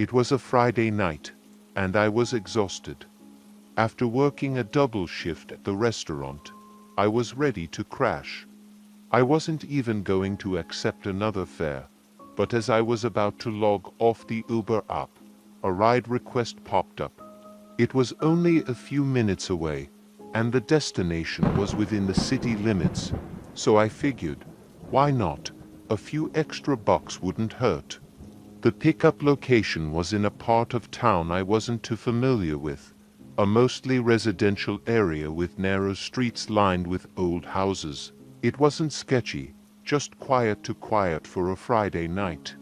It was a Friday night, and I was exhausted. After working a double shift at the restaurant, I was ready to crash. I wasn't even going to accept another fare, but as I was about to log off the Uber app, a ride request popped up. It was only a few minutes away, and the destination was within the city limits, so I figured, why not? A few extra bucks wouldn't hurt. The pickup location was in a part of town I wasn't too familiar with, a mostly residential area with narrow streets lined with old houses. It wasn't sketchy, just quiet for a Friday night.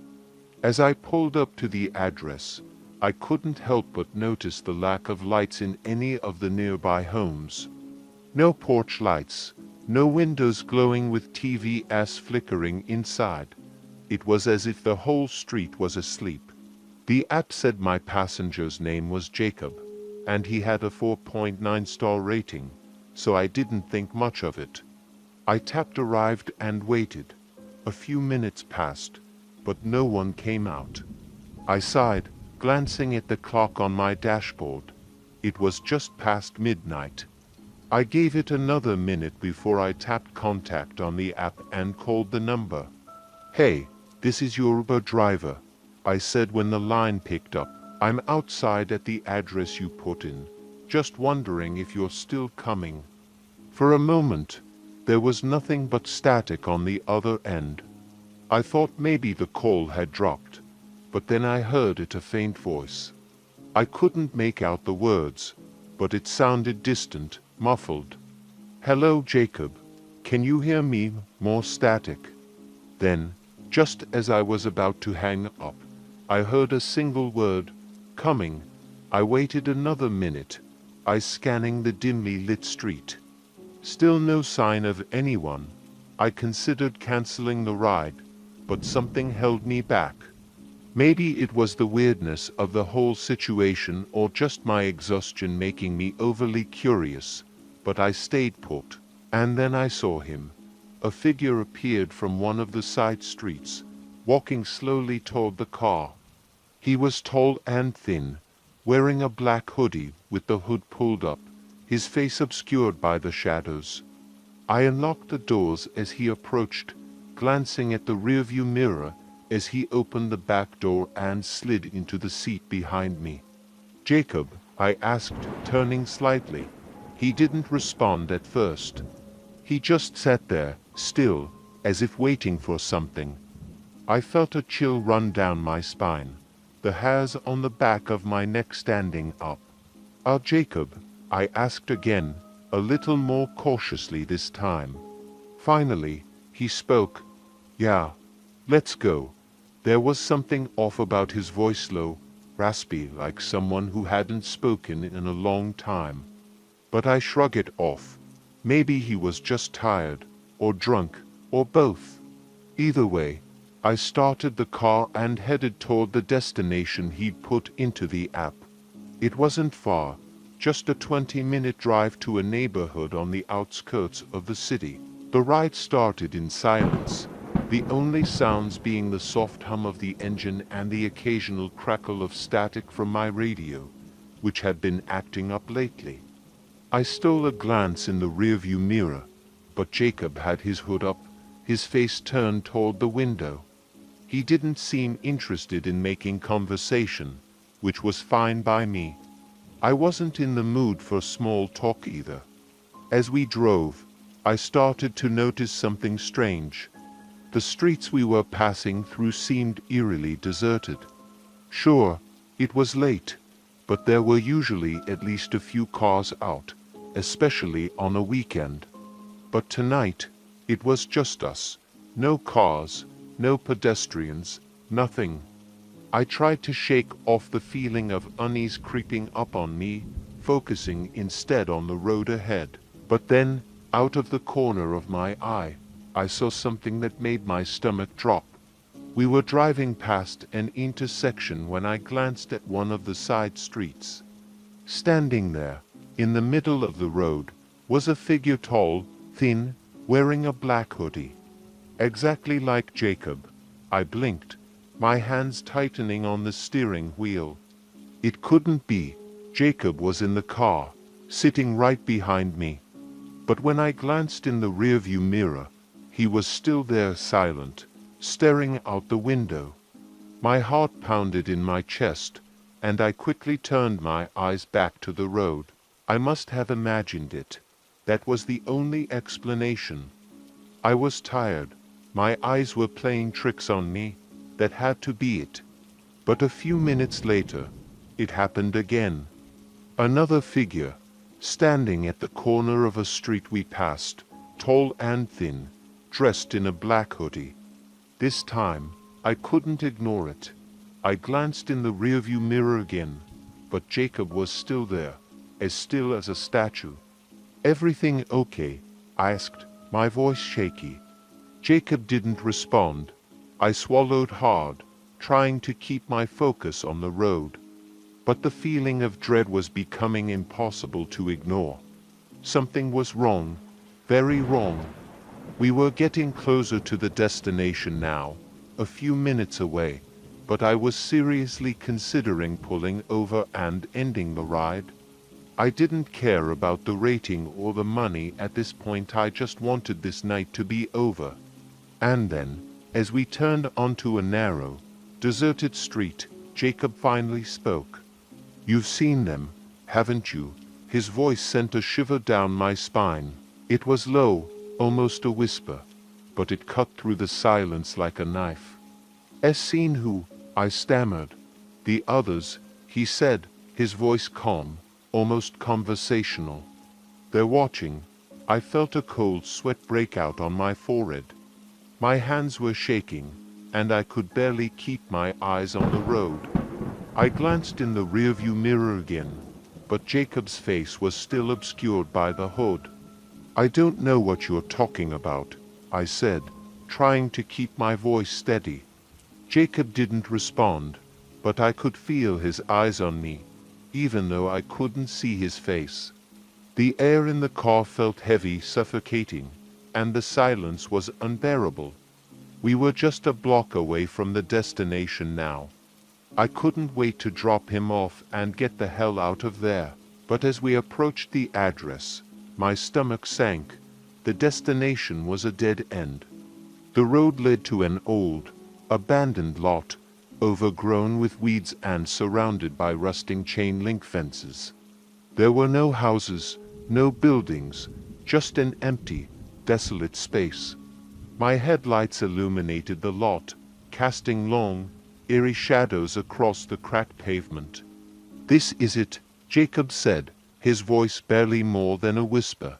As I pulled up to the address, I couldn't help but notice the lack of lights in any of the nearby homes. No porch lights, no windows glowing with TVs flickering inside. It was as if the whole street was asleep. The app said my passenger's name was Jacob, and he had a 4.9 star rating, so I didn't think much of it. I tapped arrived and waited. A few minutes passed, but no one came out. I sighed, glancing at the clock on my dashboard. It was just past midnight. I gave it another minute before I tapped contact on the app and called the number. "Hey, this is your Uber driver," I said when the line picked up. "I'm outside at the address you put in, just wondering if you're still coming." For a moment, there was nothing but static on the other end. I thought maybe the call had dropped, but then I heard a faint voice. I couldn't make out the words, but it sounded distant, muffled. "Hello, Jacob. Can you hear me?" More static. Then, just as I was about to hang up, I heard a single word, "Coming." I waited another minute, eyes scanning the dimly lit street. Still no sign of anyone. I considered canceling the ride, but something held me back. Maybe it was the weirdness of the whole situation or just my exhaustion making me overly curious, but I stayed put. And then I saw him. A figure appeared from one of the side streets, walking slowly toward the car. He was tall and thin, wearing a black hoodie with the hood pulled up, his face obscured by the shadows. I unlocked the doors as he approached, glancing at the rearview mirror as he opened the back door and slid into the seat behind me. "Jacob?" I asked, turning slightly. He didn't respond at first. He just sat there, still, as if waiting for something. I felt a chill run down my spine, the hairs on the back of my neck standing up. Jacob?" I asked again, a little more cautiously this time. Finally, he spoke. "Yeah, let's go." There was something off about his voice, low, raspy, like someone who hadn't spoken in a long time. But I shrugged it off. Maybe he was just tired, or drunk, or both. Either way, I started the car and headed toward the destination he'd put into the app. It wasn't far, just a 20-minute drive to a neighborhood on the outskirts of the city. The ride started in silence, the only sounds being the soft hum of the engine and the occasional crackle of static from my radio, which had been acting up lately. I stole a glance in the rearview mirror, but Jacob had his hood up, his face turned toward the window. He didn't seem interested in making conversation, which was fine by me. I wasn't in the mood for small talk either. As we drove, I started to notice something strange. The streets we were passing through seemed eerily deserted. Sure, it was late, but there were usually at least a few cars out, especially on a weekend. But tonight, it was just us. No cars, no pedestrians, nothing. I tried to shake off the feeling of unease creeping up on me, focusing instead on the road ahead. But then, out of the corner of my eye, I saw something that made my stomach drop. We were driving past an intersection when I glanced at one of the side streets. Standing there, in the middle of the road, was a figure tall, thin, wearing a black hoodie. Exactly like Jacob. I blinked, my hands tightening on the steering wheel. It couldn't be. Jacob was in the car, sitting right behind me. But when I glanced in the rearview mirror, he was still there, silent, staring out the window. My heart pounded in my chest, and I quickly turned my eyes back to the road. I must have imagined it. That was the only explanation. I was tired. My eyes were playing tricks on me. That had to be it. But a few minutes later, it happened again. Another figure, standing at the corner of a street we passed, tall and thin, dressed in a black hoodie. This time, I couldn't ignore it. I glanced in the rearview mirror again, but Jacob was still there, as still as a statue. "Everything okay?" I asked, my voice shaky. Jacob didn't respond. I swallowed hard, trying to keep my focus on the road. But the feeling of dread was becoming impossible to ignore. Something was wrong, very wrong. We were getting closer to the destination now, a few minutes away, but I was seriously considering pulling over and ending the ride. I didn't care about the rating or the money at this point. I just wanted this night to be over. And then, as we turned onto a narrow, deserted street, Jacob finally spoke. "You've seen them, haven't you?" His voice sent a shiver down my spine. It was low, almost a whisper, but it cut through the silence like a knife. "Seen who?" I stammered. "The others," he said, his voice calm, almost conversational. "They're watching." I felt a cold sweat break out on my forehead. My hands were shaking, and I could barely keep my eyes on the road. I glanced in the rearview mirror again, but Jacob's face was still obscured by the hood. "I don't know what you're talking about," I said, trying to keep my voice steady. Jacob didn't respond, but I could feel his eyes on me, even though I couldn't see his face. The air in the car felt heavy, suffocating, and the silence was unbearable. We were just a block away from the destination now. I couldn't wait to drop him off and get the hell out of there. But as we approached the address, my stomach sank. The destination was a dead end. The road led to an old, abandoned lot, overgrown with weeds and surrounded by rusting chain-link fences. There were no houses, no buildings, just an empty, desolate space. My headlights illuminated the lot, casting long, eerie shadows across the cracked pavement. "This is it," Jacob said, his voice barely more than a whisper.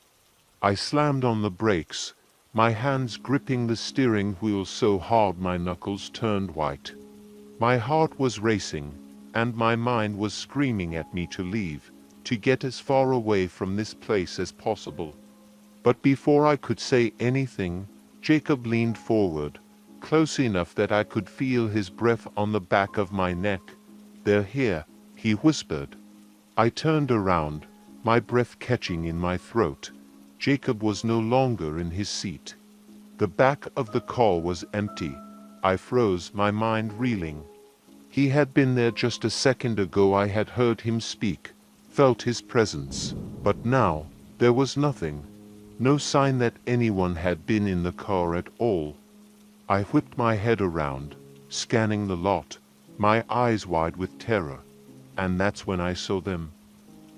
I slammed on the brakes, my hands gripping the steering wheel so hard my knuckles turned white. My heart was racing, and my mind was screaming at me to leave, to get as far away from this place as possible. But before I could say anything, Jacob leaned forward, close enough that I could feel his breath on the back of my neck. "They're here," he whispered. I turned around, my breath catching in my throat. Jacob was no longer in his seat. The back of the car was empty. I froze, my mind reeling. He had been there just a second ago. I had heard him speak, felt his presence. But now, there was nothing. No sign that anyone had been in the car at all. I whipped my head around, scanning the lot, my eyes wide with terror. And that's when I saw them.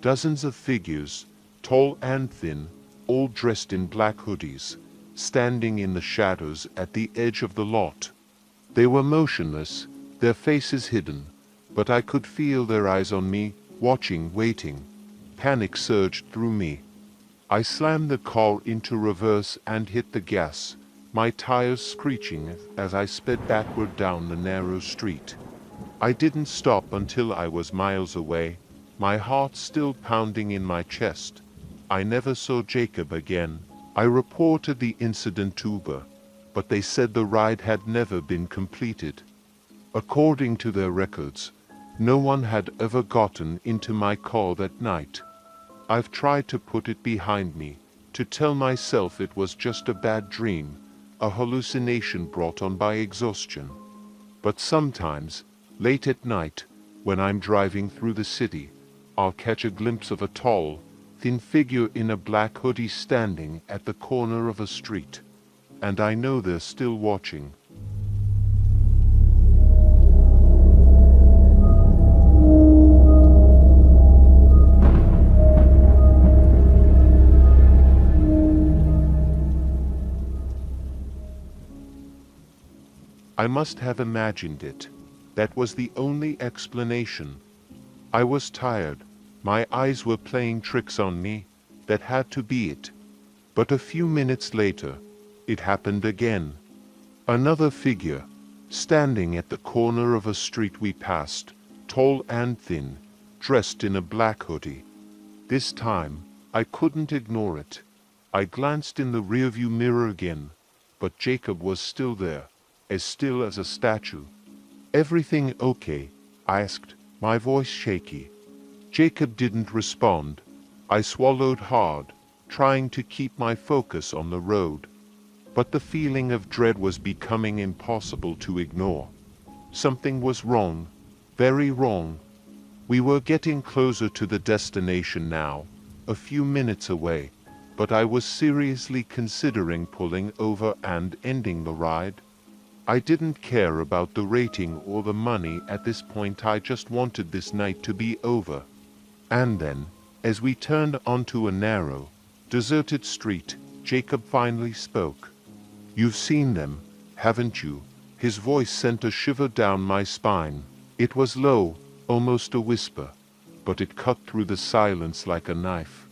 Dozens of figures, tall and thin, all dressed in black hoodies, standing in the shadows at the edge of the lot. They were motionless, their faces hidden, but I could feel their eyes on me, watching, waiting. Panic surged through me. I slammed the car into reverse and hit the gas, my tires screeching as I sped backward down the narrow street. I didn't stop until I was miles away, my heart still pounding in my chest. I never saw Jacob again. I reported the incident to Uber, but they said the ride had never been completed. According to their records, no one had ever gotten into my car that night. I've tried to put it behind me, to tell myself it was just a bad dream, a hallucination brought on by exhaustion. But sometimes, late at night, when I'm driving through the city, I'll catch a glimpse of a tall, thin figure in a black hoodie standing at the corner of a street. And I know they're still watching. I must have imagined it. That was the only explanation. I was tired. My eyes were playing tricks on me. That had to be it. But a few minutes later, it happened again. Another figure, standing at the corner of a street we passed, tall and thin, dressed in a black hoodie. This time, I couldn't ignore it. I glanced in the rearview mirror again, but Jacob was still there, as still as a statue. "Everything okay?" I asked, my voice shaky. Jacob didn't respond. I swallowed hard, trying to keep my focus on the road. But the feeling of dread was becoming impossible to ignore. Something was wrong, very wrong. We were getting closer to the destination now, a few minutes away, but I was seriously considering pulling over and ending the ride. I didn't care about the rating or the money at this point. I just wanted this night to be over. And then, as we turned onto a narrow, deserted street, Jacob finally spoke. "You've seen them, haven't you?" His voice sent a shiver down my spine. It was low, almost a whisper, but it cut through the silence like a knife.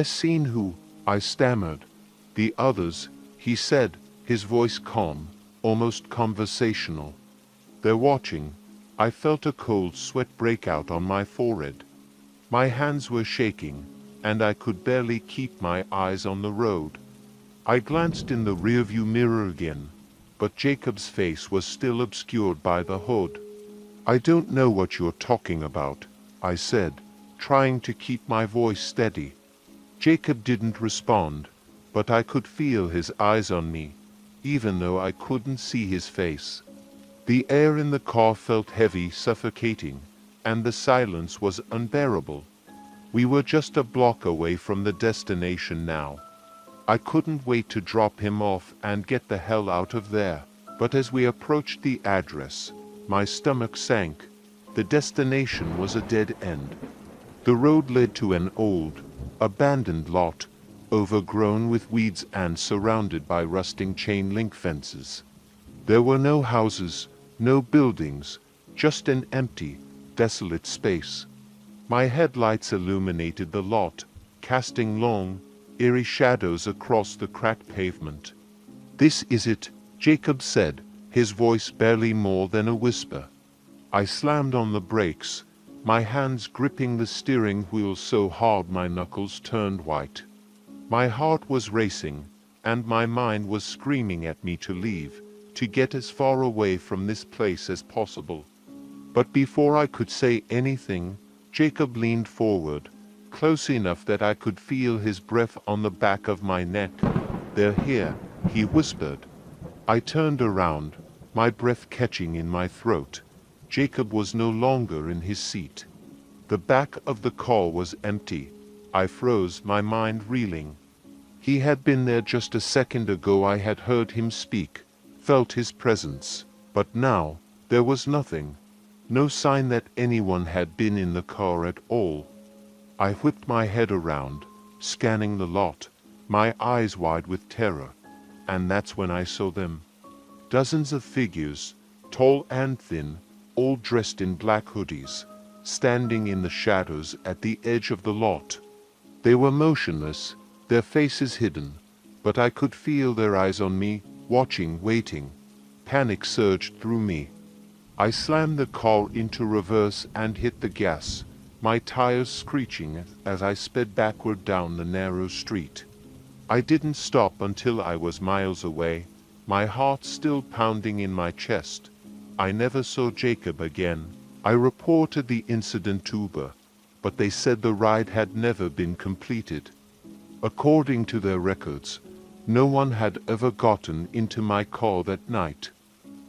"Seen who?" I stammered. "The others," he said, his voice calm, almost conversational. "They're watching." I felt a cold sweat break out on my forehead. My hands were shaking, and I could barely keep my eyes on the road. I glanced in the rearview mirror again, but Jacob's face was still obscured by the hood. "I don't know what you're talking about," I said, trying to keep my voice steady. Jacob didn't respond, but I could feel his eyes on me, even though I couldn't see his face. The air in the car felt heavy, suffocating, and the silence was unbearable. We were just a block away from the destination now. I couldn't wait to drop him off and get the hell out of there. But as we approached the address, my stomach sank. The destination was a dead end. The road led to an old, abandoned lot, overgrown with weeds and surrounded by rusting chain-link fences. There were no houses, no buildings, just an empty, desolate space. My headlights illuminated the lot, casting long, eerie shadows across the cracked pavement. "This is it," Jacob said, his voice barely more than a whisper. I slammed on the brakes, my hands gripping the steering wheel so hard my knuckles turned white. My heart was racing, and my mind was screaming at me to leave, to get as far away from this place as possible. But before I could say anything, Jacob leaned forward, close enough that I could feel his breath on the back of my neck. "They're here," he whispered. I turned around, my breath catching in my throat. Jacob was no longer in his seat. The back of the car was empty. I froze, my mind reeling. He had been there just a second ago. I had heard him speak, felt his presence, but now there was nothing. No sign that anyone had been in the car at all. I whipped my head around, scanning the lot, my eyes wide with terror, and that's when I saw them. Dozens of figures, tall and thin, all dressed in black hoodies, standing in the shadows at the edge of the lot. They were motionless, their faces hidden, but I could feel their eyes on me, watching, waiting. Panic surged through me. I slammed the car into reverse and hit the gas, my tires screeching as I sped backward down the narrow street. I didn't stop until I was miles away, my heart still pounding in my chest. I never saw Jacob again. I reported the incident to Uber, but they said the ride had never been completed. According to their records, no one had ever gotten into my car that night.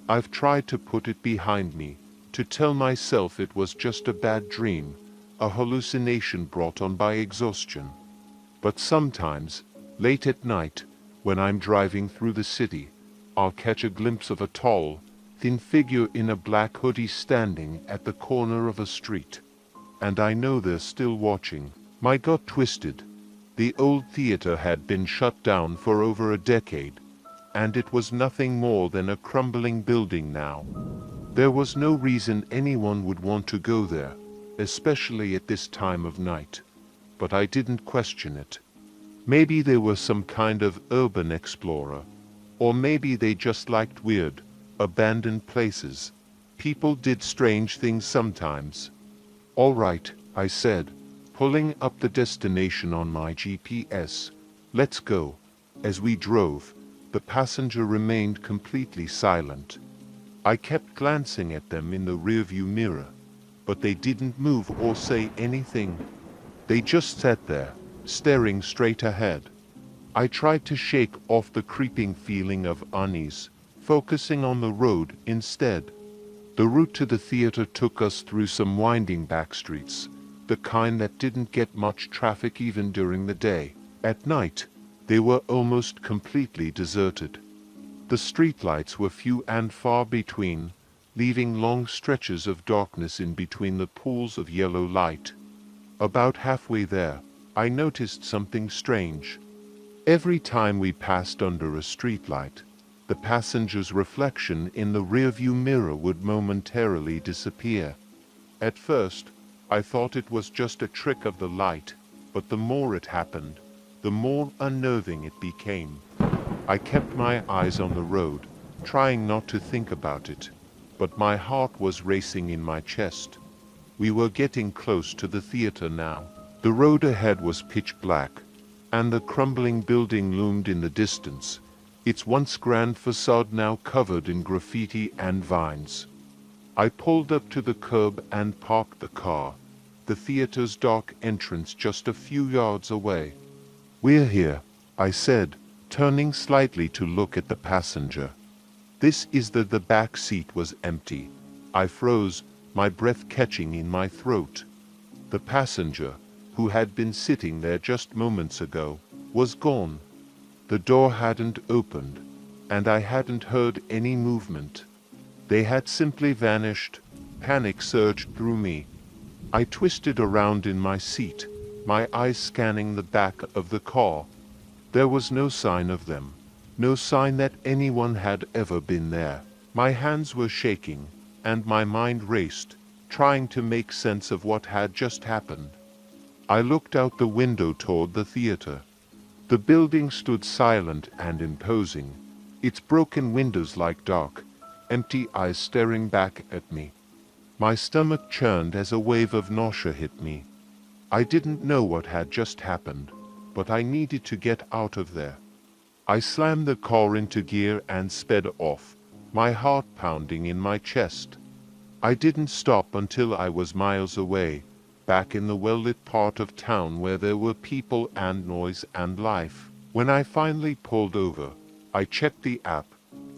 I've tried to put it behind me, to tell myself it was just a bad dream, a hallucination brought on by exhaustion. But sometimes, late at night, when I'm driving through the city, I'll catch a glimpse of a tall, thin figure in a black hoodie standing at the corner of a street. And I know they're still watching. My gut twisted. The old theater had been shut down for over a decade, and it was nothing more than a crumbling building now. There was no reason anyone would want to go there, especially at this time of night. But I didn't question it. Maybe they were some kind of urban explorer, or maybe they just liked weird, abandoned places. People did strange things sometimes. "All right," I said, pulling up the destination on my GPS. "Let's go." As we drove, the passenger remained completely silent. I kept glancing at them in the rearview mirror, but they didn't move or say anything. They just sat there, staring straight ahead. I tried to shake off the creeping feeling of unease, focusing on the road instead. The route to the theater took us through some winding back streets, the kind that didn't get much traffic even during the day. At night, they were almost completely deserted. The streetlights were few and far between, leaving long stretches of darkness in between the pools of yellow light. About halfway there, I noticed something strange. Every time we passed under a streetlight, the passenger's reflection in the rearview mirror would momentarily disappear. At first, I thought it was just a trick of the light, but the more it happened, the more unnerving it became. I kept my eyes on the road, trying not to think about it, but my heart was racing in my chest. We were getting close to the theater now. The road ahead was pitch black, and the crumbling building loomed in the distance, its once grand facade now covered in graffiti and vines. I pulled up to the curb and parked the car, the theater's dark entrance just a few yards away. "We're here," I said, turning slightly to look at the passenger. The back seat was empty. I froze, my breath catching in my throat. The passenger, who had been sitting there just moments ago, was gone. The door hadn't opened, and I hadn't heard any movement. They had simply vanished. Panic surged through me. I twisted around in my seat, my eyes scanning the back of the car. There was no sign of them, no sign that anyone had ever been there. My hands were shaking, and my mind raced, trying to make sense of what had just happened. I looked out the window toward the theater. The building stood silent and imposing, its broken windows like dark, empty eyes staring back at me. My stomach churned as a wave of nausea hit me. I didn't know what had just happened, but I needed to get out of there. I slammed the car into gear and sped off, my heart pounding in my chest. I didn't stop until I was miles away, back in the well-lit part of town where there were people and noise and life. When I finally pulled over, I checked the app,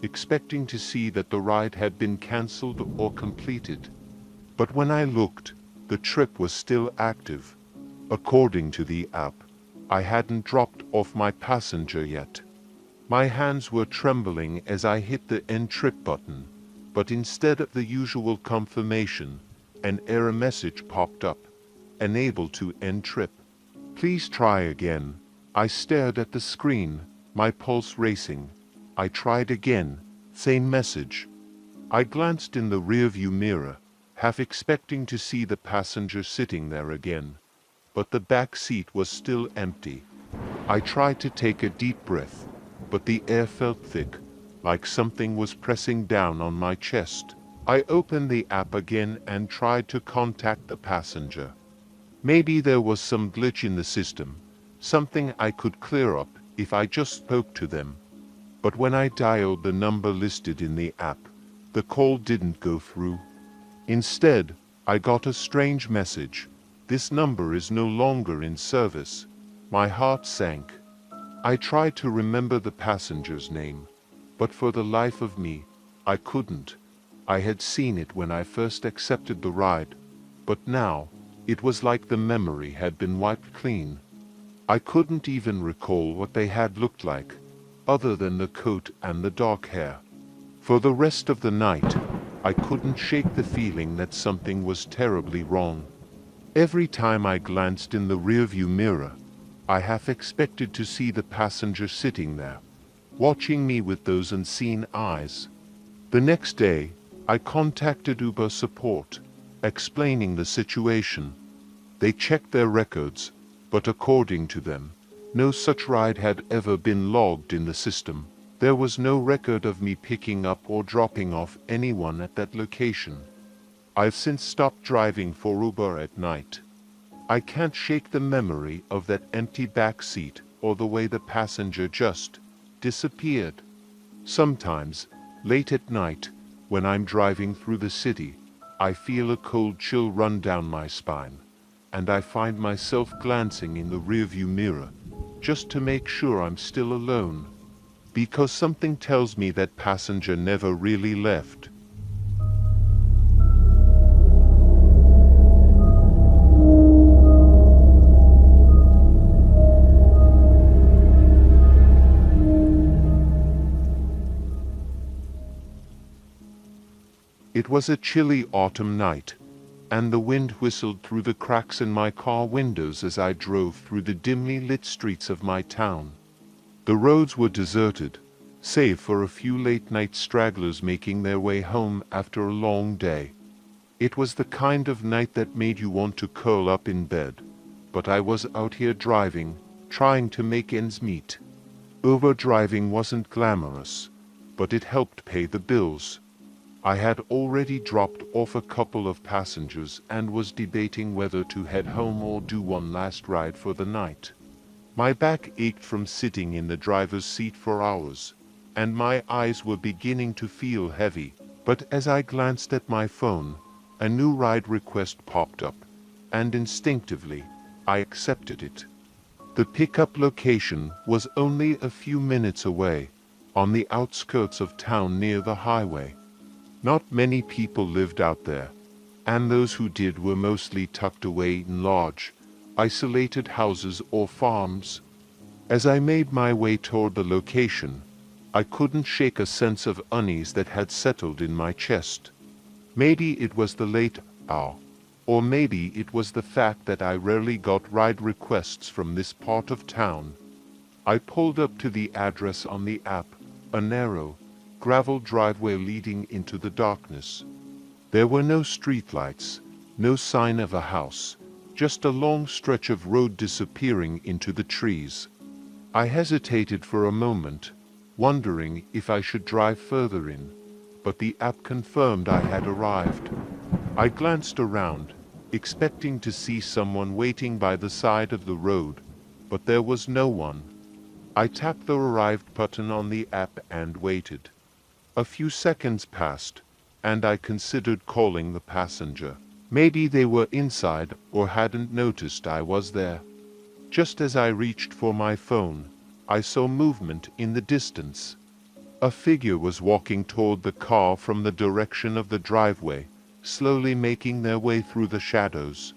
expecting to see that the ride had been cancelled or completed. But when I looked, the trip was still active. According to the app, I hadn't dropped off my passenger yet. My hands were trembling as I hit the end trip button, but instead of the usual confirmation, an error message popped up. Unable to end trip. "Please try again." I stared at the screen, my pulse racing. I tried again, same message. I glanced in the rearview mirror, half expecting to see the passenger sitting there again. But the back seat was still empty. I tried to take a deep breath, but the air felt thick, like something was pressing down on my chest. I opened the app again and tried to contact the passenger. Maybe there was some glitch in the system, something I could clear up if I just spoke to them. But when I dialed the number listed in the app, the call didn't go through. Instead, I got a strange message. "This number is no longer in service." My heart sank. I tried to remember the passenger's name, but for the life of me, I couldn't. I had seen it when I first accepted the ride, but now, it was like the memory had been wiped clean. I couldn't even recall what they had looked like, other than the coat and the dark hair. For the rest of the night, I couldn't shake the feeling that something was terribly wrong. Every time I glanced in the rearview mirror, I half expected to see the passenger sitting there, watching me with those unseen eyes. The next day, I contacted Uber support, explaining the situation. They checked their records, but according to them, no such ride had ever been logged in the system. There was no record of me picking up or dropping off anyone at that location. I've since stopped driving for Uber at night. I can't shake the memory of that empty back seat or the way the passenger just disappeared. Sometimes, late at night, when I'm driving through the city, I feel a cold chill run down my spine, and I find myself glancing in the rearview mirror, just to make sure I'm still alone. Because something tells me that passenger never really left. It was a chilly autumn night, and the wind whistled through the cracks in my car windows as I drove through the dimly lit streets of my town. The roads were deserted, save for a few late-night stragglers making their way home after a long day. It was the kind of night that made you want to curl up in bed, but I was out here driving, trying to make ends meet. Uber driving wasn't glamorous, but it helped pay the bills. I had already dropped off a couple of passengers and was debating whether to head home or do one last ride for the night. My back ached from sitting in the driver's seat for hours, and my eyes were beginning to feel heavy, but as I glanced at my phone, a new ride request popped up, and instinctively, I accepted it. The pickup location was only a few minutes away, on the outskirts of town near the highway. Not many people lived out there, and those who did were mostly tucked away in large, isolated houses or farms. As I made my way toward the location, I couldn't shake a sense of unease that had settled in my chest. Maybe it was the late hour, or maybe it was the fact that I rarely got ride requests from this part of town. I pulled up to the address on the app, a narrow, gravel driveway leading into the darkness. There were no streetlights, no sign of a house, just a long stretch of road disappearing into the trees. I hesitated for a moment, wondering if I should drive further in, but the app confirmed I had arrived. I glanced around, expecting to see someone waiting by the side of the road, but there was no one. I tapped the arrived button on the app and waited. A few seconds passed, and I considered calling the passenger. Maybe they were inside or hadn't noticed I was there. Just as I reached for my phone, I saw movement in the distance. A figure was walking toward the car from the direction of the driveway, slowly making their way through the shadows.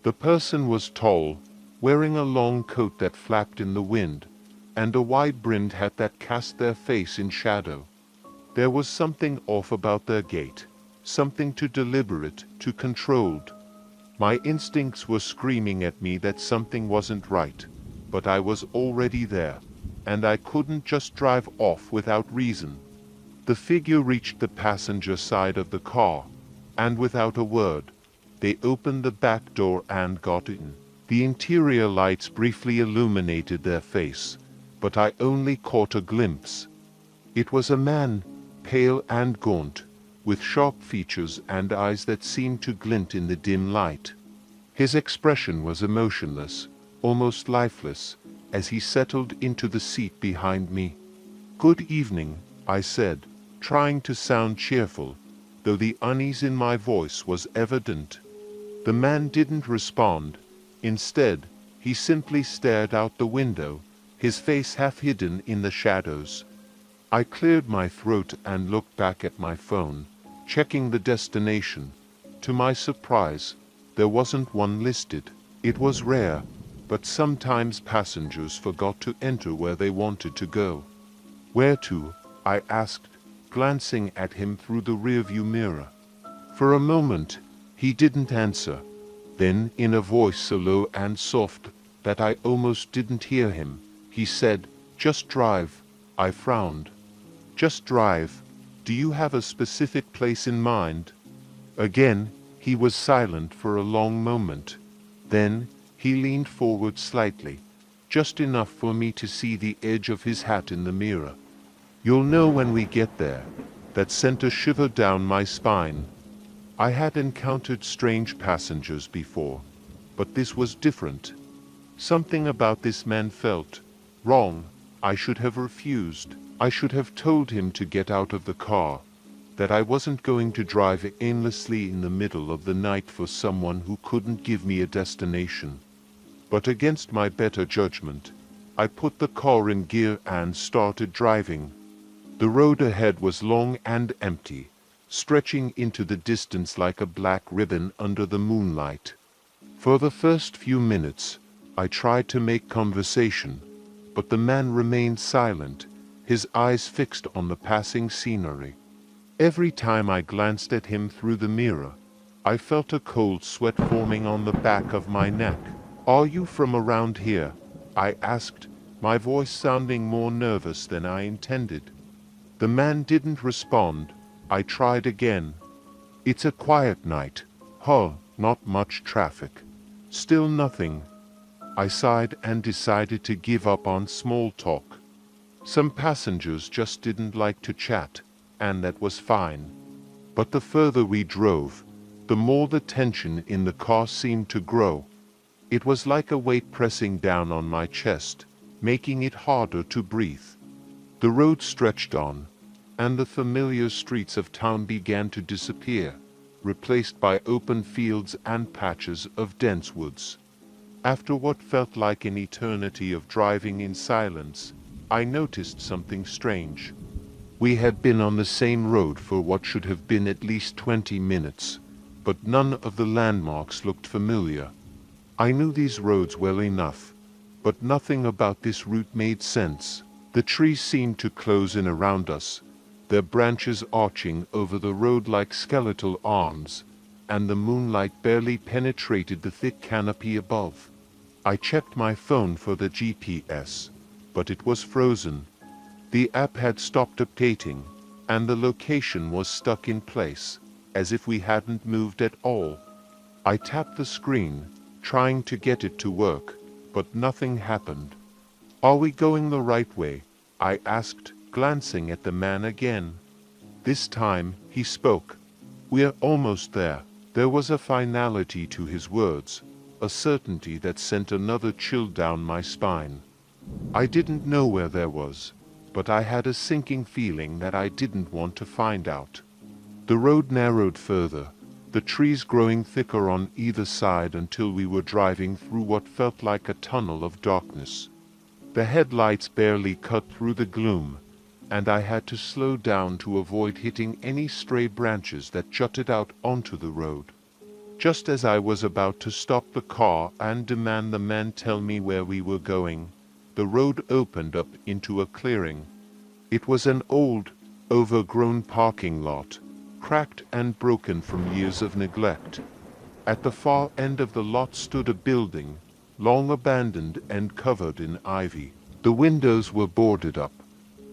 The person was tall, wearing a long coat that flapped in the wind, and a wide-brimmed hat that cast their face in shadow. There was something off about their gait, something too deliberate, too controlled. My instincts were screaming at me that something wasn't right, but I was already there, and I couldn't just drive off without reason. The figure reached the passenger side of the car, and without a word, they opened the back door and got in. The interior lights briefly illuminated their face, but I only caught a glimpse. It was a man, pale and gaunt, with sharp features and eyes that seemed to glint in the dim light. His expression was emotionless, almost lifeless, as he settled into the seat behind me. "Good evening," I said, trying to sound cheerful, though the unease in my voice was evident. The man didn't respond. Instead, he simply stared out the window, his face half hidden in the shadows. I cleared my throat and looked back at my phone, checking the destination. To my surprise, there wasn't one listed. It was rare, but sometimes passengers forgot to enter where they wanted to go. "Where to?" I asked, glancing at him through the rearview mirror. For a moment, he didn't answer. Then, in a voice so low and soft that I almost didn't hear him, he said, "Just drive." I frowned. "Just drive? Do you have a specific place in mind?" Again, he was silent for a long moment. Then, he leaned forward slightly, just enough for me to see the edge of his hat in the mirror. "You'll know when we get there." That sent a shiver down my spine. I had encountered strange passengers before, but this was different. Something about this man felt wrong. I should have refused. I should have told him to get out of the car, that I wasn't going to drive aimlessly in the middle of the night for someone who couldn't give me a destination. But against my better judgment, I put the car in gear and started driving. The road ahead was long and empty, stretching into the distance like a black ribbon under the moonlight. For the first few minutes, I tried to make conversation, but the man remained silent, his eyes fixed on the passing scenery. Every time I glanced at him through the mirror, I felt a cold sweat forming on the back of my neck. "Are you from around here?" I asked, my voice sounding more nervous than I intended. The man didn't respond. I tried again. "It's a quiet night. Not much traffic." Still nothing. I sighed and decided to give up on small talk. Some passengers just didn't like to chat, and that was fine. But the further we drove, the more the tension in the car seemed to grow. It was like a weight pressing down on my chest, making it harder to breathe. The road stretched on, and the familiar streets of town began to disappear, replaced by open fields and patches of dense woods. After what felt like an eternity of driving in silence, I noticed something strange. We had been on the same road for what should have been at least 20 minutes, but none of the landmarks looked familiar. I knew these roads well enough, but nothing about this route made sense. The trees seemed to close in around us, their branches arching over the road like skeletal arms, and the moonlight barely penetrated the thick canopy above. I checked my phone for the GPS, but it was frozen. The app had stopped updating, and the location was stuck in place, as if we hadn't moved at all. I tapped the screen, trying to get it to work, but nothing happened. "Are we going the right way?" I asked, glancing at the man again. This time, he spoke. "We're almost there." There was a finality to his words, a certainty that sent another chill down my spine. I didn't know where there was, but I had a sinking feeling that I didn't want to find out. The road narrowed further, the trees growing thicker on either side until we were driving through what felt like a tunnel of darkness. The headlights barely cut through the gloom, and I had to slow down to avoid hitting any stray branches that jutted out onto the road. Just as I was about to stop the car and demand the man tell me where we were going, the road opened up into a clearing. It was an old, overgrown parking lot, cracked and broken from years of neglect. At the far end of the lot stood a building, long abandoned and covered in ivy. The windows were boarded up,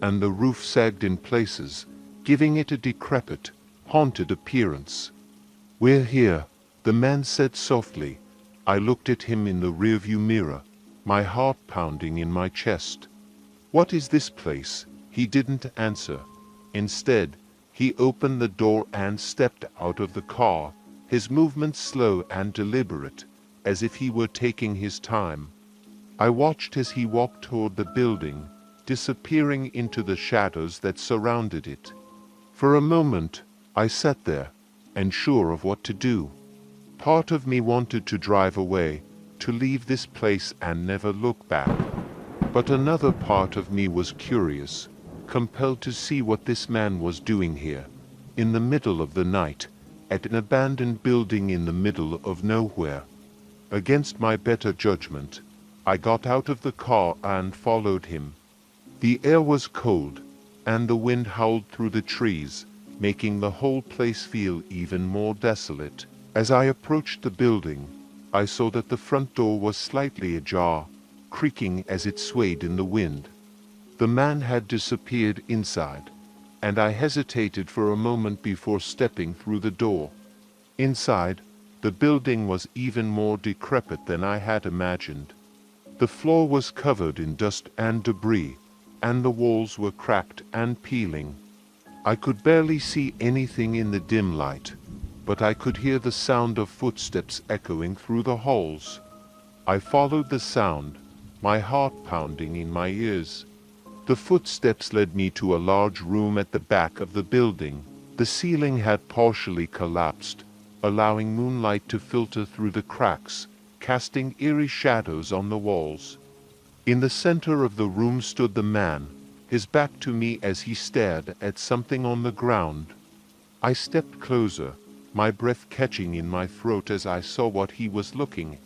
and the roof sagged in places, giving it a decrepit, haunted appearance. "We're here," the man said softly. I looked at him in the rearview mirror, my heart pounding in my chest. "What is this place?" He didn't answer. Instead, he opened the door and stepped out of the car, his movements slow and deliberate, as if he were taking his time. I watched as he walked toward the building, disappearing into the shadows that surrounded it. For a moment, I sat there, unsure of what to do. Part of me wanted to drive away, to leave this place and never look back. But another part of me was curious. compelled to see what this man was doing here, in the middle of the night, at an abandoned building in the middle of nowhere. Against my better judgment, I got out of the car and followed him. The air was cold, and the wind howled through the trees, making the whole place feel even more desolate. As I approached the building, I saw that the front door was slightly ajar, creaking as it swayed in the wind. The man had disappeared inside, and I hesitated for a moment before stepping through the door. Inside, the building was even more decrepit than I had imagined. The floor was covered in dust and debris, and the walls were cracked and peeling. I could barely see anything in the dim light, but I could hear the sound of footsteps echoing through the halls. I followed the sound, my heart pounding in my ears. The footsteps led me to a large room at the back of the building. The ceiling had partially collapsed, allowing moonlight to filter through the cracks, casting eerie shadows on the walls. In the center of the room stood the man, his back to me as he stared at something on the ground. I stepped closer, my breath catching in my throat as I saw what he was looking at.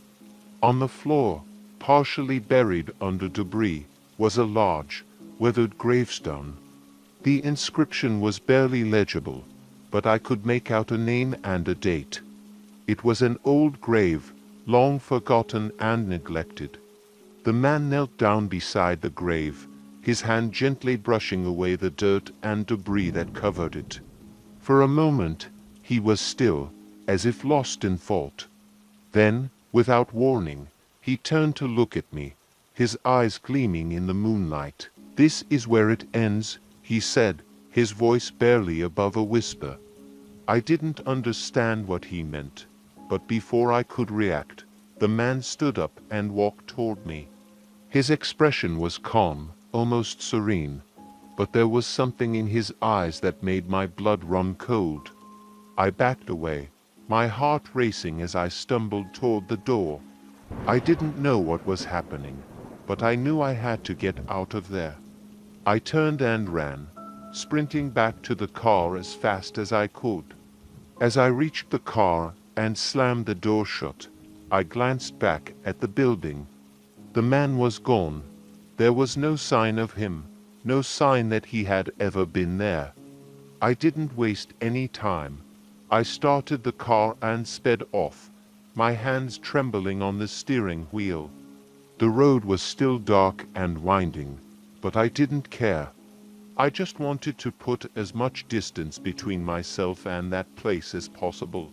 On the floor, partially buried under debris, was a large, weathered gravestone. The inscription was barely legible, but I could make out a name and a date. It was an old grave, long forgotten and neglected. The man knelt down beside the grave, his hand gently brushing away the dirt and debris that covered it. For a moment, he was still, as if lost in thought. Then, without warning, he turned to look at me, his eyes gleaming in the moonlight. "This is where it ends," he said, his voice barely above a whisper. I didn't understand what he meant, but before I could react, the man stood up and walked toward me. His expression was calm, almost serene, but there was something in his eyes that made my blood run cold. I backed away, my heart racing as I stumbled toward the door. I didn't know what was happening, but I knew I had to get out of there. I turned and ran, sprinting back to the car as fast as I could. As I reached the car and slammed the door shut, I glanced back at the building. The man was gone. There was no sign of him, no sign that he had ever been there. I didn't waste any time. I started the car and sped off, my hands trembling on the steering wheel. The road was still dark and winding, but I didn't care. I just wanted to put as much distance between myself and that place as possible.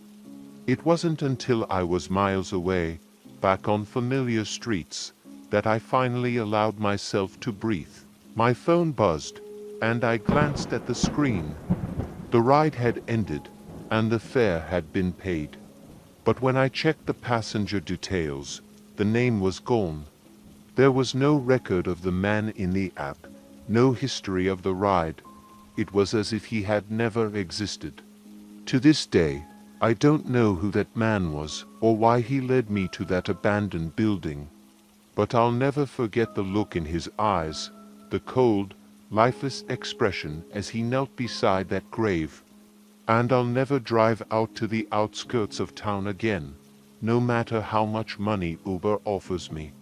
It wasn't until I was miles away, back on familiar streets, that I finally allowed myself to breathe. My phone buzzed, and I glanced at the screen. The ride had ended, and the fare had been paid. But when I checked the passenger details, the name was gone. There was no record of the man in the app, no history of the ride. It was as if he had never existed. To this day, I don't know who that man was or why he led me to that abandoned building. But I'll never forget the look in his eyes, the cold, lifeless expression as he knelt beside that grave. And I'll never drive out to the outskirts of town again, no matter how much money Uber offers me.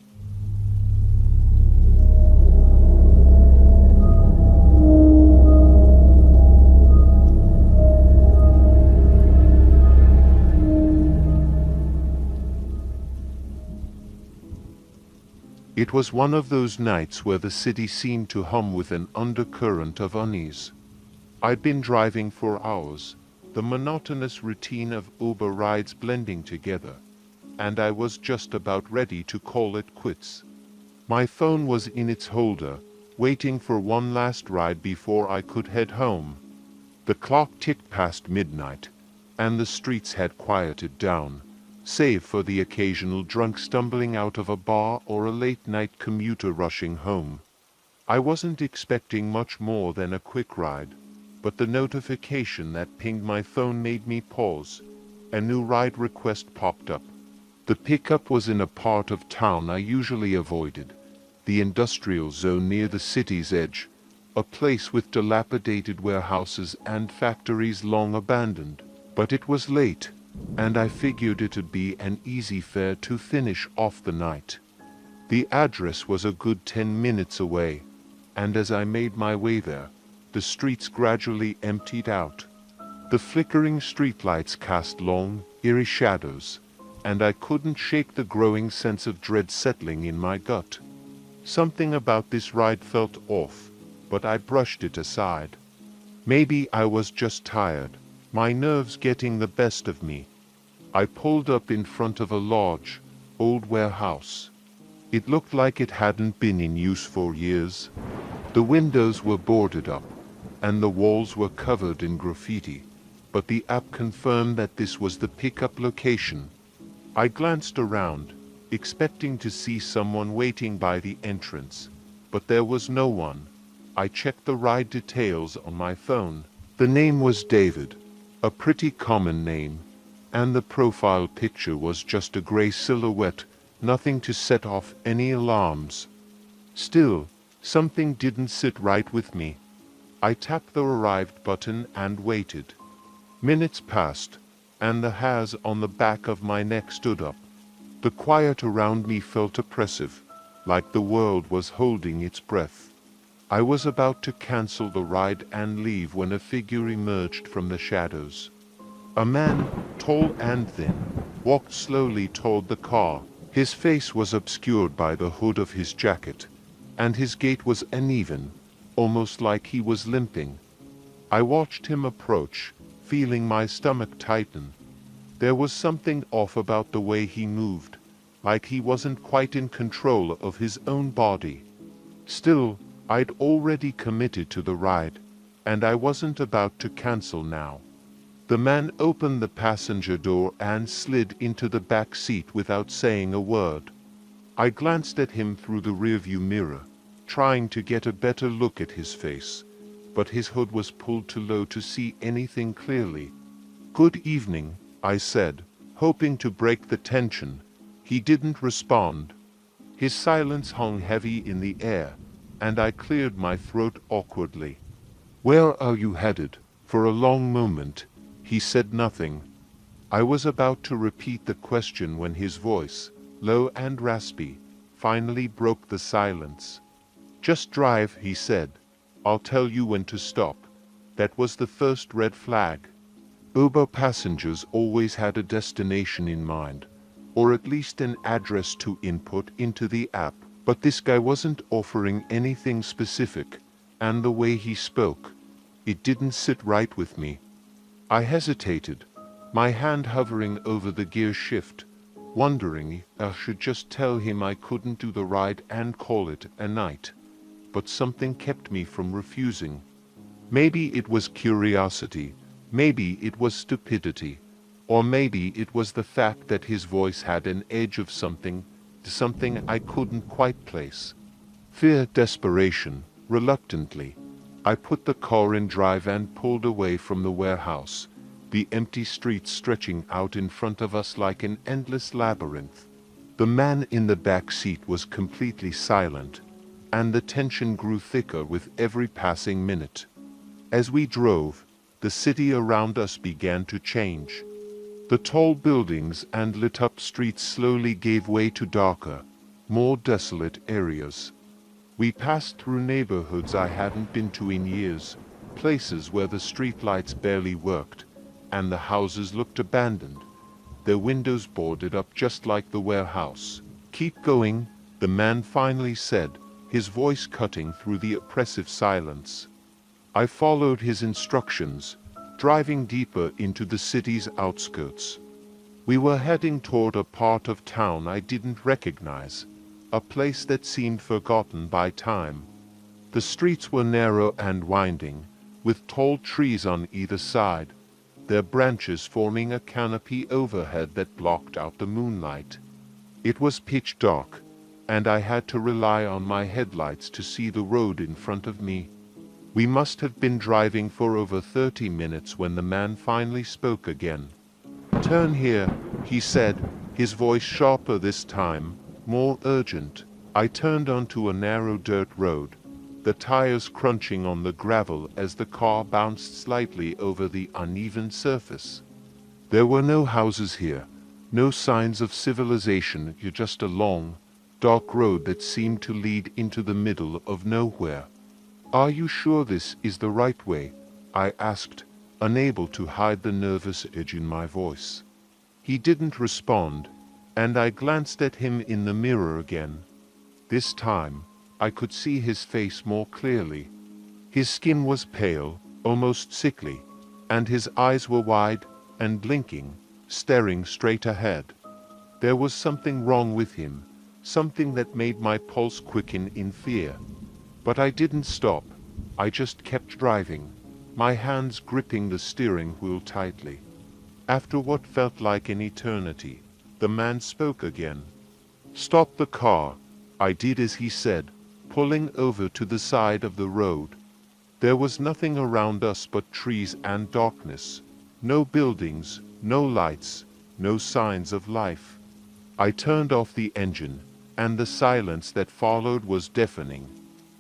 It was one of those nights where the city seemed to hum with an undercurrent of unease. I'd been driving for hours, the monotonous routine of Uber rides blending together, and I was just about ready to call it quits. My phone was in its holder, waiting for one last ride before I could head home. The clock ticked past midnight, and the streets had quieted down, save for the occasional drunk stumbling out of a bar or a late-night commuter rushing home. I wasn't expecting much more than a quick ride, but the notification that pinged my phone made me pause. A new ride request popped up. The pickup was in a part of town I usually avoided, the industrial zone near the city's edge. a place with dilapidated warehouses and factories long abandoned. But it was late, and I figured it'd be an easy fare to finish off the night. The address was a good 10 minutes away, and as I made my way there, the streets gradually emptied out. The flickering streetlights cast long, eerie shadows, and I couldn't shake the growing sense of dread settling in my gut. Something about this ride felt off, but I brushed it aside. Maybe I was just tired, my nerves getting the best of me. I pulled up in front of a large, old warehouse. It looked like it hadn't been in use for years. The windows were boarded up, and the walls were covered in graffiti, but the app confirmed that this was the pickup location. I glanced around, expecting to see someone waiting by the entrance, but there was no one. I checked the ride details on my phone. The name was David, a pretty common name, and the profile picture was just a gray silhouette, nothing to set off any alarms. Still, something didn't sit right with me. I tapped the arrived button and waited. Minutes passed, and the hairs on the back of my neck stood up. The quiet around me felt oppressive, like the world was holding its breath. I was about to cancel the ride and leave when a figure emerged from the shadows. A man, tall and thin, walked slowly toward the car. His face was obscured by the hood of his jacket, and his gait was uneven, almost like he was limping. I watched him approach, feeling my stomach tighten. There was something off about the way he moved, like he wasn't quite in control of his own body. Still, I'd already committed to the ride, and I wasn't about to cancel now. The man opened the passenger door and slid into the back seat without saying a word. I glanced at him through the rearview mirror, trying to get a better look at his face, but his hood was pulled too low to see anything clearly. "Good evening," I said, hoping to break the tension. He didn't respond. His silence hung heavy in the air, and I cleared my throat awkwardly. "Where are you headed?" For a long moment, he said nothing. I was about to repeat the question when his voice, low and raspy, finally broke the silence. "Just drive," he said. "I'll tell you when to stop." That was the first red flag. Uber passengers always had a destination in mind, or at least an address to input into the app, but this guy wasn't offering anything specific, and the way he spoke, it didn't sit right with me. I hesitated, my hand hovering over the gear shift, wondering if I should just tell him I couldn't do the ride and call it a night. But something kept me from refusing. Maybe it was curiosity, maybe it was stupidity, or maybe it was the fact that his voice had an edge of something I couldn't quite place. Fear, desperation, reluctantly, I put the car in drive and pulled away from the warehouse, the empty streets stretching out in front of us like an endless labyrinth. The man in the back seat was completely silent, and the tension grew thicker with every passing minute. As we drove, the city around us began to change. The tall buildings and lit-up streets slowly gave way to darker, more desolate areas. We passed through neighborhoods I hadn't been to in years, places where the streetlights barely worked, and the houses looked abandoned, their windows boarded up just like the warehouse. "Keep going," the man finally said, his voice cutting through the oppressive silence. I followed his instructions, driving deeper into the city's outskirts. We were heading toward a part of town I didn't recognize, a place that seemed forgotten by time. The streets were narrow and winding, with tall trees on either side, their branches forming a canopy overhead that blocked out the moonlight. It was pitch dark, and I had to rely on my headlights to see the road in front of me. We must have been driving for over 30 minutes when the man finally spoke again. "Turn here," he said, his voice sharper this time, more urgent. I turned onto a narrow dirt road, the tires crunching on the gravel as the car bounced slightly over the uneven surface. There were no houses here, no signs of civilization, just a long, dark road that seemed to lead into the middle of nowhere. "Are you sure this is the right way?" I asked, unable to hide the nervous edge in my voice. He didn't respond, and I glanced at him in the mirror again. This time, I could see his face more clearly. His skin was pale, almost sickly, and his eyes were wide and blinking, staring straight ahead. There was something wrong with him, something that made my pulse quicken in fear. But I didn't stop. I just kept driving, my hands gripping the steering wheel tightly. After what felt like an eternity, the man spoke again. "Stop the car." I did as he said, pulling over to the side of the road. There was nothing around us but trees and darkness. No buildings, no lights, no signs of life. I turned off the engine, and the silence that followed was deafening.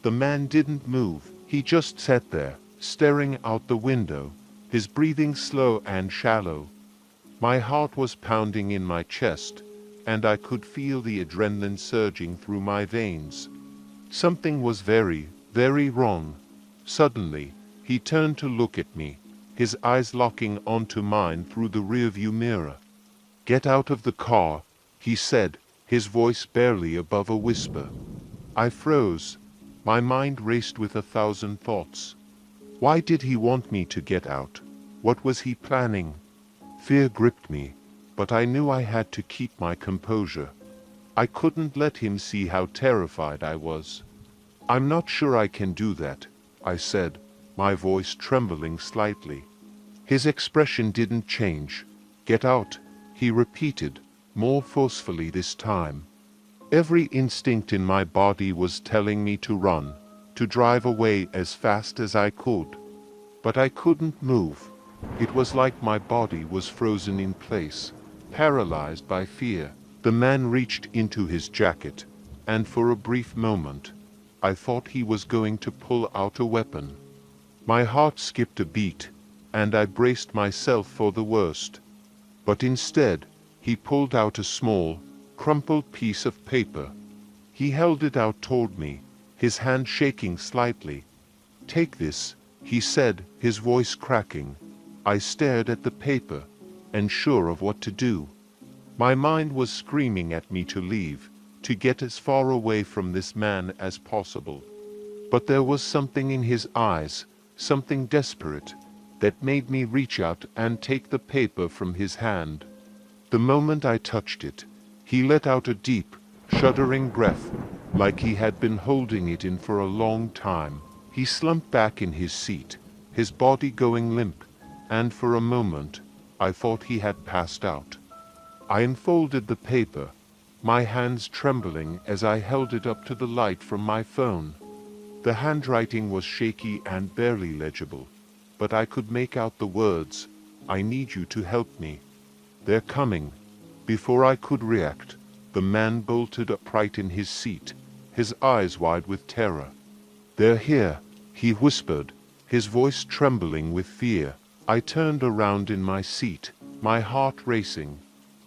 The man didn't move. He just sat there, staring out the window, his breathing slow and shallow. My heart was pounding in my chest, and I could feel the adrenaline surging through my veins. Something was very, very wrong. Suddenly, he turned to look at me, his eyes locking onto mine through the rearview mirror. "Get out of the car," he said, his voice barely above a whisper. I froze. My mind raced with 1,000 thoughts. Why did he want me to get out? What was he planning? Fear gripped me, but I knew I had to keep my composure. I couldn't let him see how terrified I was. "I'm not sure I can do that," I said, my voice trembling slightly. His expression didn't change. "Get out," he repeated, more forcefully this time. Every instinct in my body was telling me to run, to drive away as fast as I could. But I couldn't move. It was like my body was frozen in place, paralyzed by fear. The man reached into his jacket, and for a brief moment, I thought he was going to pull out a weapon. My heart skipped a beat, and I braced myself for the worst. But instead, he pulled out a small, crumpled piece of paper. He held it out toward me, his hand shaking slightly. "Take this," he said, his voice cracking. I stared at the paper, unsure of what to do. My mind was screaming at me to leave, to get as far away from this man as possible. But there was something in his eyes, something desperate, that made me reach out and take the paper from his hand. The moment I touched it, he let out a deep, shuddering breath, like he had been holding it in for a long time. He slumped back in his seat, his body going limp, and for a moment, I thought he had passed out. I unfolded the paper, my hands trembling as I held it up to the light from my phone. The handwriting was shaky and barely legible, but I could make out the words, "I need you to help me. They're coming." Before I could react, the man bolted upright in his seat, his eyes wide with terror. "They're here," he whispered, his voice trembling with fear. I turned around in my seat, my heart racing.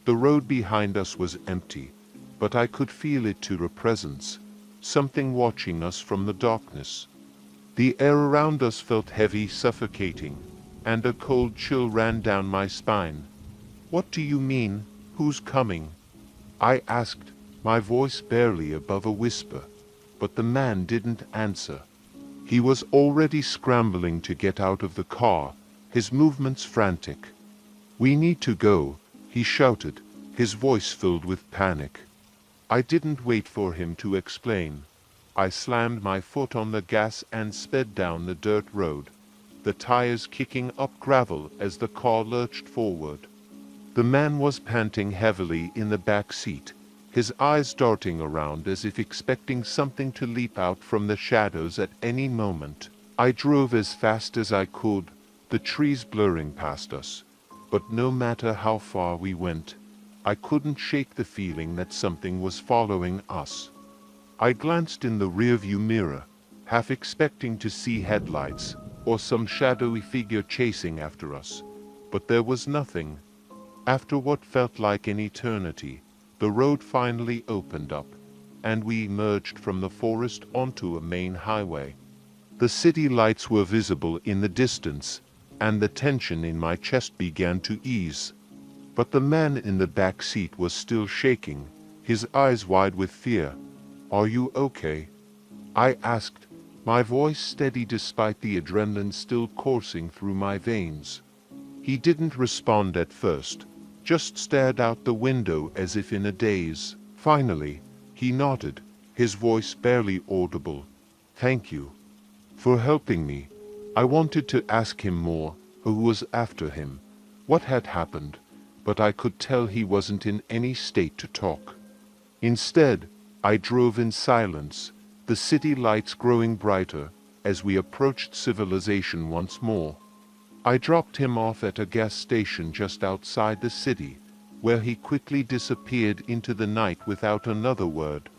The road behind us was empty, but I could feel it to a presence, something watching us from the darkness. The air around us felt heavy, suffocating, and a cold chill ran down my spine. "What do you mean? Who's coming?" I asked, my voice barely above a whisper, but the man didn't answer. He was already scrambling to get out of the car, his movements frantic. "We need to go," he shouted, his voice filled with panic. I didn't wait for him to explain. I slammed my foot on the gas and sped down the dirt road, the tires kicking up gravel as the car lurched forward. The man was panting heavily in the back seat, his eyes darting around as if expecting something to leap out from the shadows at any moment. I drove as fast as I could, the trees blurring past us, but no matter how far we went, I couldn't shake the feeling that something was following us. I glanced in the rearview mirror, half expecting to see headlights or some shadowy figure chasing after us, but there was nothing. After what felt like an eternity, the road finally opened up, and we emerged from the forest onto a main highway. The city lights were visible in the distance, and the tension in my chest began to ease. But the man in the back seat was still shaking, his eyes wide with fear. "Are you okay?" I asked, my voice steady despite the adrenaline still coursing through my veins. He didn't respond at first, just stared out the window as if in a daze. Finally, he nodded, his voice barely audible. "Thank you for helping me." I wanted to ask him more, who was after him, what had happened, but I could tell he wasn't in any state to talk. Instead, I drove in silence, the city lights growing brighter as we approached civilization once more. I dropped him off at a gas station just outside the city, where he quickly disappeared into the night without another word.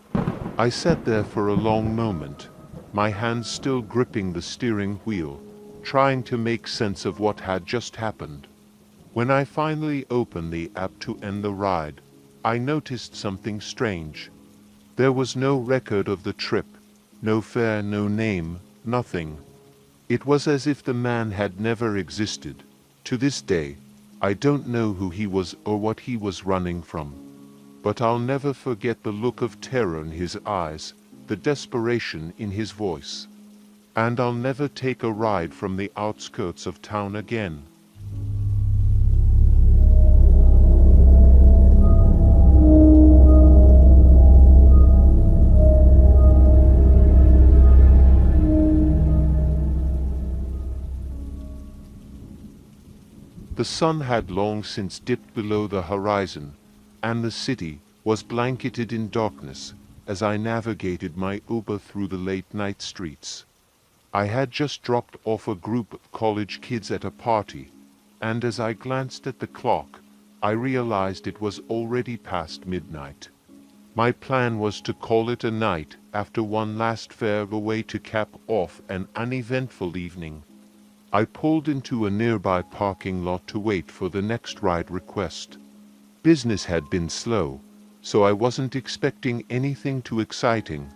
I sat there for a long moment, my hands still gripping the steering wheel, trying to make sense of what had just happened. When I finally opened the app to end the ride, I noticed something strange. There was no record of the trip, no fare, no name, nothing. It was as if the man had never existed. To this day, I don't know who he was or what he was running from. But I'll never forget the look of terror in his eyes, the desperation in his voice. And I'll never take a ride from the outskirts of town again. The sun had long since dipped below the horizon, and the city was blanketed in darkness as I navigated my Uber through the late-night streets. I had just dropped off a group of college kids at a party, and as I glanced at the clock, I realized it was already past midnight. My plan was to call it a night after one last fare away to cap off an uneventful evening. I pulled into a nearby parking lot to wait for the next ride request. Business had been slow, so I wasn't expecting anything too exciting.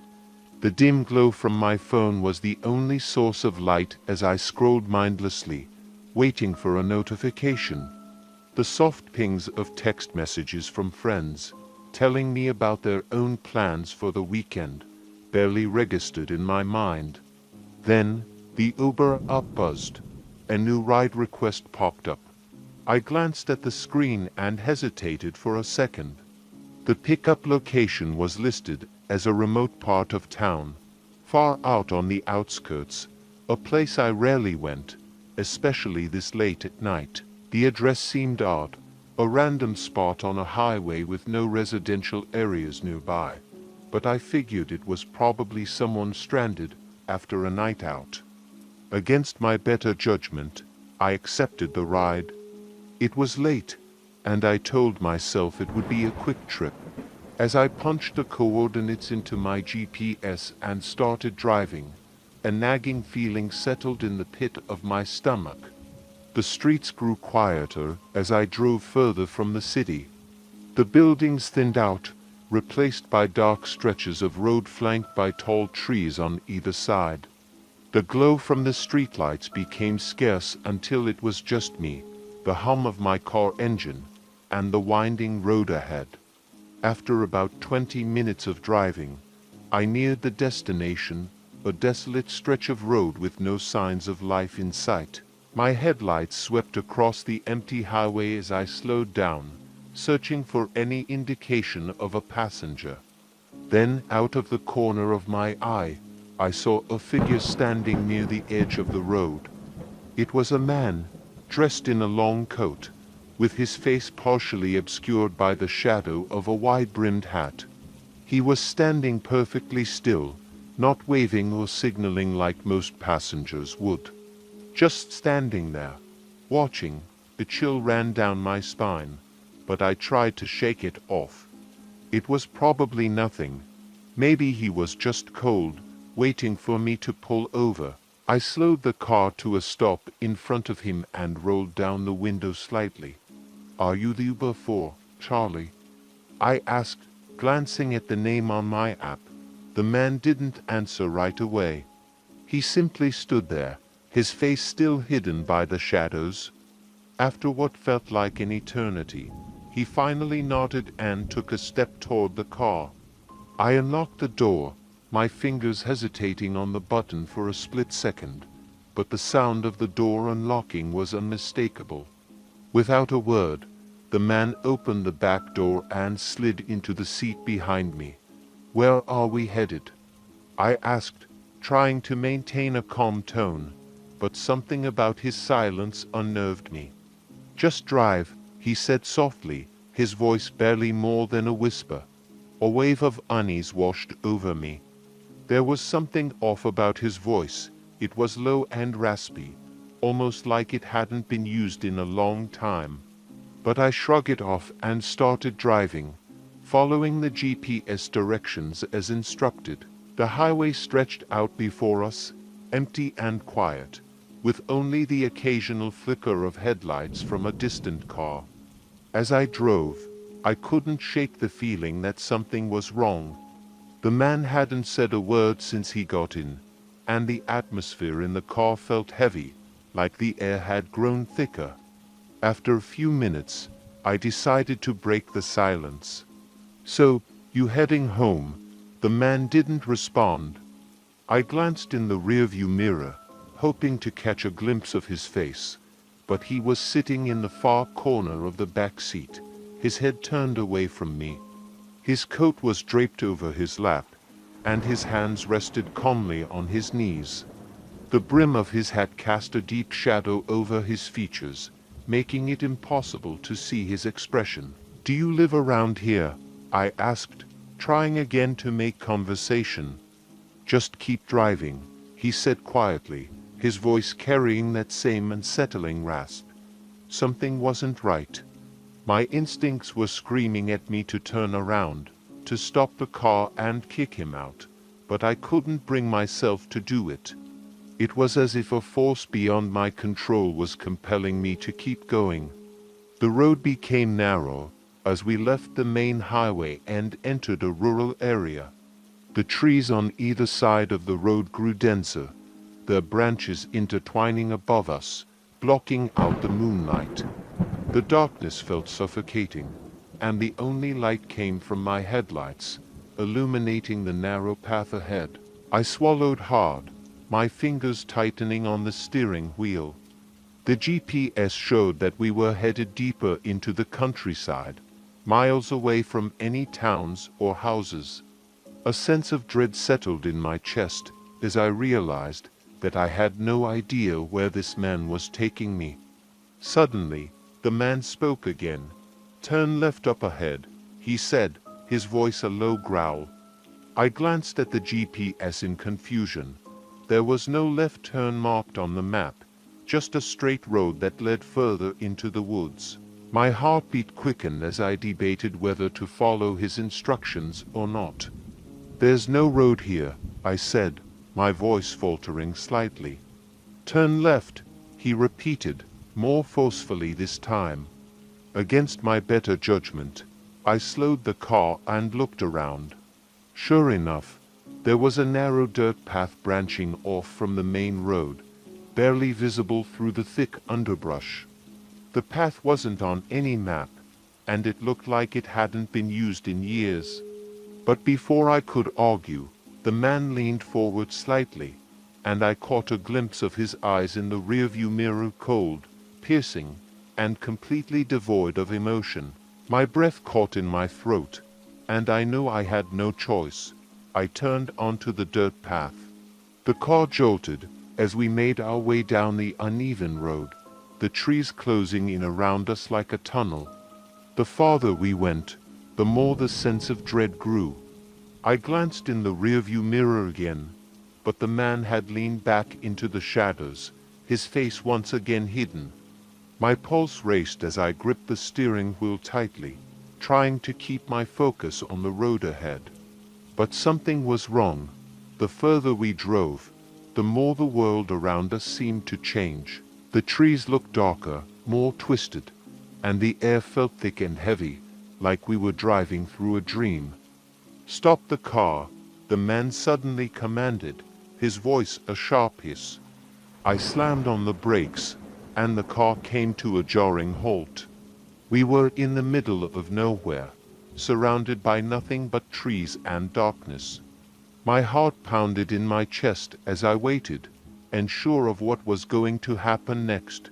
The dim glow from my phone was the only source of light as I scrolled mindlessly, waiting for a notification. The soft pings of text messages from friends, telling me about their own plans for the weekend, barely registered in my mind. Then, the Uber app buzzed. A new ride request popped up. I glanced at the screen and hesitated for a second. The pickup location was listed as a remote part of town, far out on the outskirts, a place I rarely went, especially this late at night. The address seemed odd, a random spot on a highway with no residential areas nearby, but I figured it was probably someone stranded after a night out. Against my better judgment, I accepted the ride. It was late, and I told myself it would be a quick trip. As I punched the coordinates into my GPS and started driving, a nagging feeling settled in the pit of my stomach. The streets grew quieter as I drove further from the city. The buildings thinned out, replaced by dark stretches of road flanked by tall trees on either side. The glow from the streetlights became scarce until it was just me, the hum of my car engine, and the winding road ahead. After about 20 minutes of driving, I neared the destination, a desolate stretch of road with no signs of life in sight. My headlights swept across the empty highway as I slowed down, searching for any indication of a passenger. Then, out of the corner of my eye, I saw a figure standing near the edge of the road. It was a man, dressed in a long coat, with his face partially obscured by the shadow of a wide-brimmed hat. He was standing perfectly still, not waving or signaling like most passengers would. Just standing there, watching. A chill ran down my spine, but I tried to shake it off. It was probably nothing. Maybe he was just cold, waiting for me to pull over. I slowed the car to a stop in front of him and rolled down the window slightly. "Are you the Uber for Charlie?" I asked, glancing at the name on my app. The man didn't answer right away. He simply stood there, his face still hidden by the shadows. After what felt like an eternity, he finally nodded and took a step toward the car. I unlocked the door, my fingers hesitating on the button for a split second, but the sound of the door unlocking was unmistakable. Without a word, the man opened the back door and slid into the seat behind me. "Where are we headed?" I asked, trying to maintain a calm tone, but something about his silence unnerved me. "Just drive," he said softly, his voice barely more than a whisper. A wave of unease washed over me. There was something off about his voice. It was low and raspy, almost like it hadn't been used in a long time. But I shrugged it off and started driving, following the GPS directions as instructed. The highway stretched out before us, empty and quiet, with only the occasional flicker of headlights from a distant car. As I drove, I couldn't shake the feeling that something was wrong. The man hadn't said a word since he got in, and the atmosphere in the car felt heavy, like the air had grown thicker. After a few minutes, I decided to break the silence. "So, you heading home?" The man didn't respond. I glanced in the rearview mirror, hoping to catch a glimpse of his face, but he was sitting in the far corner of the back seat, his head turned away from me. His coat was draped over his lap, and his hands rested calmly on his knees. The brim of his hat cast a deep shadow over his features, making it impossible to see his expression. "Do you live around here?" I asked, trying again to make conversation. "Just keep driving," he said quietly, his voice carrying that same unsettling rasp. Something wasn't right. My instincts were screaming at me to turn around, to stop the car and kick him out, but I couldn't bring myself to do it. It was as if a force beyond my control was compelling me to keep going. The road became narrow as we left the main highway and entered a rural area. The trees on either side of the road grew denser, their branches intertwining above us, blocking out the moonlight. The darkness felt suffocating, and the only light came from my headlights, illuminating the narrow path ahead. I swallowed hard, my fingers tightening on the steering wheel. The GPS showed that we were headed deeper into the countryside, miles away from any towns or houses. A sense of dread settled in my chest as I realized that I had no idea where this man was taking me. Suddenly, the man spoke again. "Turn left up ahead," he said, his voice a low growl. I glanced at the GPS in confusion. There was no left turn marked on the map, just a straight road that led further into the woods. My heartbeat quickened as I debated whether to follow his instructions or not. "There's no road here," I said, my voice faltering slightly. "Turn left," he repeated, more forcefully this time. Against my better judgment, I slowed the car and looked around. Sure enough, there was a narrow dirt path branching off from the main road, barely visible through the thick underbrush. The path wasn't on any map, and it looked like it hadn't been used in years. But before I could argue, the man leaned forward slightly, and I caught a glimpse of his eyes in the rearview mirror, cold, piercing, and completely devoid of emotion. My breath caught in my throat, and I knew I had no choice. I turned onto the dirt path. The car jolted as we made our way down the uneven road, the trees closing in around us like a tunnel. The farther we went, the more the sense of dread grew. I glanced in the rearview mirror again, but the man had leaned back into the shadows, his face once again hidden. My pulse raced as I gripped the steering wheel tightly, trying to keep my focus on the road ahead. But something was wrong. The further we drove, the more the world around us seemed to change. The trees looked darker, more twisted, and the air felt thick and heavy, like we were driving through a dream. "Stop the car," the man suddenly commanded, his voice a sharp hiss. I slammed on the brakes, and the car came to a jarring halt. We were in the middle of nowhere, surrounded by nothing but trees and darkness. My heart pounded in my chest as I waited, unsure of what was going to happen next.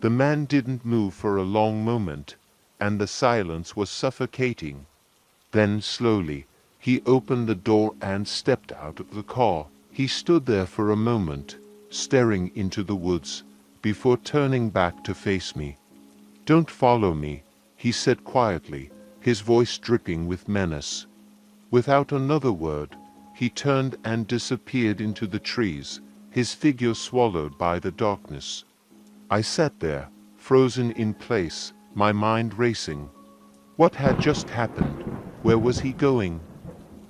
The man didn't move for a long moment, and the silence was suffocating. Then slowly, he opened the door and stepped out of the car. He stood there for a moment, staring into the woods, before turning back to face me. "Don't follow me," he said quietly, his voice dripping with menace. Without another word, he turned and disappeared into the trees, his figure swallowed by the darkness. I sat there, frozen in place, my mind racing. What had just happened? Where was he going?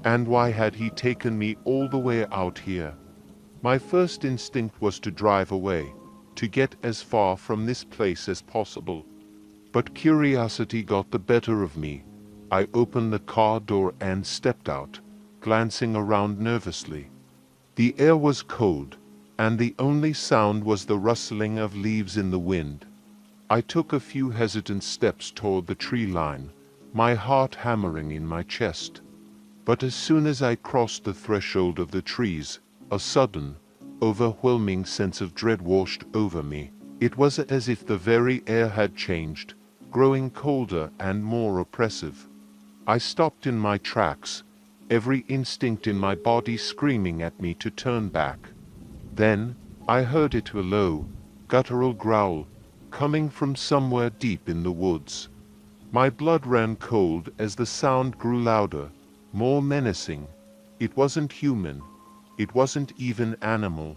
And why had he taken me all the way out here? My first instinct was to drive away, to get as far from this place as possible. But curiosity got the better of me. I opened the car door and stepped out, glancing around nervously. The air was cold, and the only sound was the rustling of leaves in the wind. I took a few hesitant steps toward the tree line, my heart hammering in my chest. But as soon as I crossed the threshold of the trees, a sudden, overwhelming sense of dread washed over me. It was as if the very air had changed, growing colder and more oppressive. I stopped in my tracks, every instinct in my body screaming at me to turn back. Then, I heard a low, guttural growl, coming from somewhere deep in the woods. My blood ran cold as the sound grew louder, more menacing. It wasn't human. It wasn't even animal.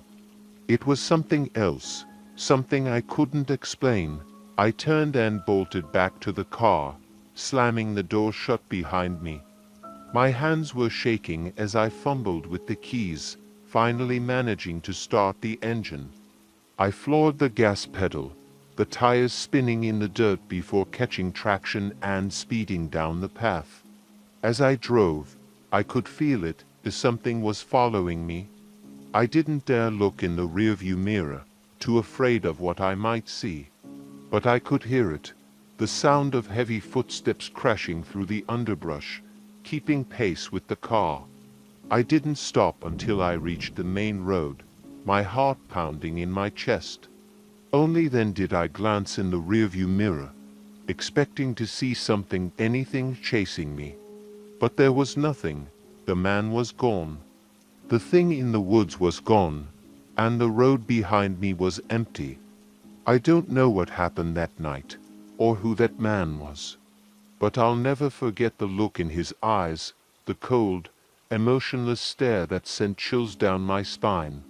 It was something else, something I couldn't explain. I turned and bolted back to the car, slamming the door shut behind me. My hands were shaking as I fumbled with the keys, finally managing to start the engine. I floored the gas pedal, the tires spinning in the dirt before catching traction and speeding down the path. As I drove, I could feel it, something was following me. I didn't dare look in the rearview mirror, too afraid of what I might see. But I could hear it, the sound of heavy footsteps crashing through the underbrush, keeping pace with the car. I didn't stop until I reached the main road, my heart pounding in my chest. Only then did I glance in the rearview mirror, expecting to see something, anything chasing me. But there was nothing. The man was gone. The thing in the woods was gone, and the road behind me was empty. I don't know what happened that night, or who that man was. But I'll never forget the look in his eyes, the cold, emotionless stare that sent chills down my spine.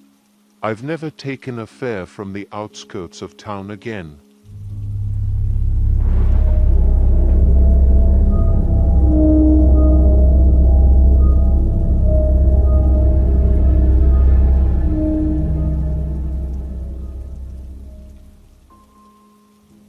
I've never taken a fare from the outskirts of town again.